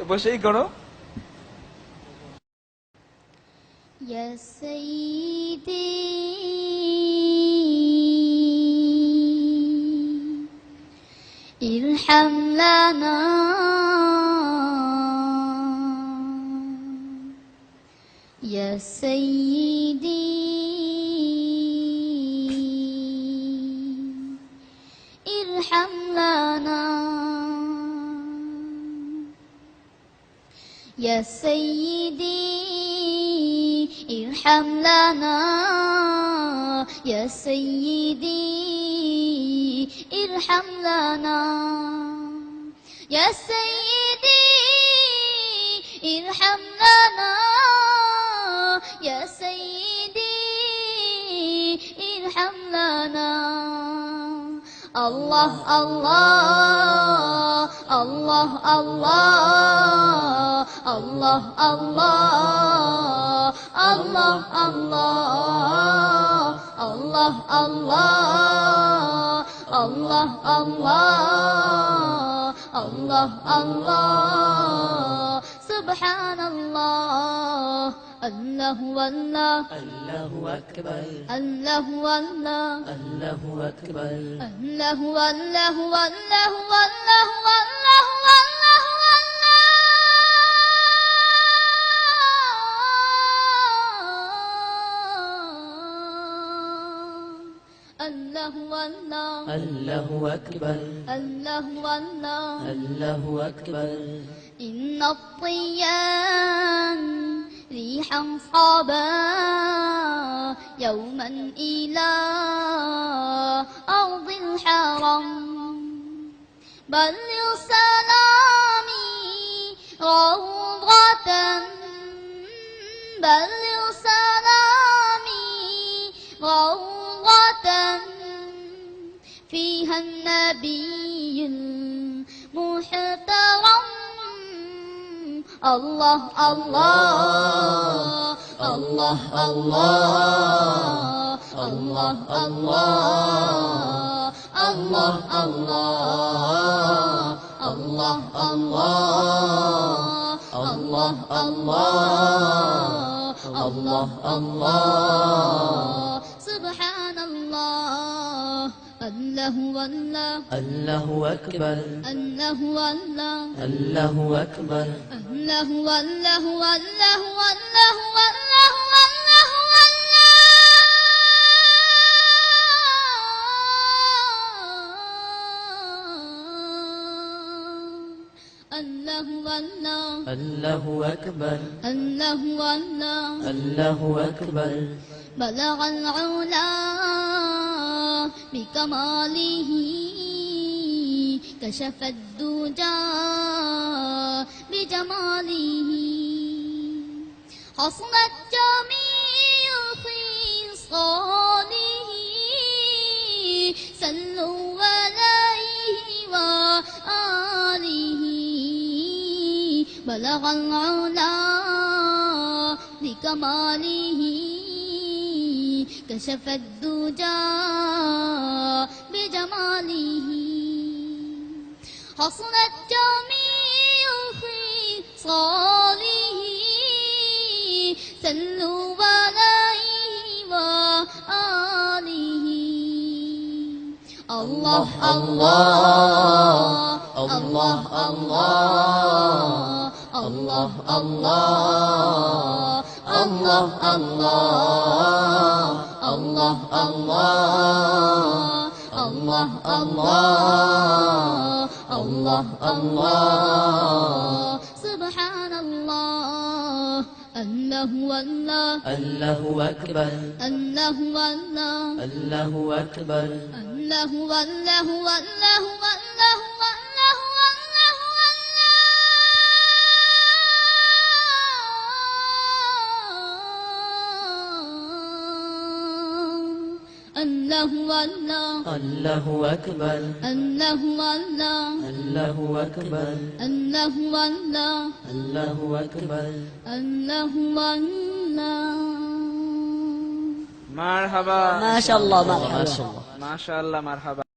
বসেই করো। ইয়া সাইয়্যিদি ইরহাম লানা ইয়া সাইয়্যিদি ইরহাম লানা ইয়া সাইয়্যিদি ارحم لنا يا سيدي ارحم لنا يا سيدي ارحم لنا يا سيدي ارحم لنا الله الله الله الله الله الله الله الله الله الله الله الله الله سبحان الله الله والله الله أكبر الله والله الله أكبر الله والله والله والله والله والله الله والله الله أكبر الله والله الله أكبر إن الطيان ريحا صابا يوما إلى أرض الحرم بلغ سلامي روضة بلغ سلامي روضة فيها النبي المحترم الله الله الله الله الله الله الله الله الله الله الله سبحان الله الله والله الله أكبر الله والله الله أكبر الله والله والله والله والله والله الله والله الله أكبر الله والله الله أكبر بلغ العلا بكماله كشف الدجى بجماله حصلت جميع خصاله صلوا عليه وآله بلغ العلا بكماله كشف الدجى بجماله حصلت جميع خصاله صلوا عليه وآله الله الله الله الله الله الله الله الله الله الله الله الله سبحان الله الله والله الله أكبر الله والله الله أكبر الله والله والله والله والله الله والله الله أكبر الله والله الله أكبر الله والله الله أكبر الله والله মারহাবা ما شاء الله مرحبا ما شاء الله মাশাআল্লাহ মারহাবা।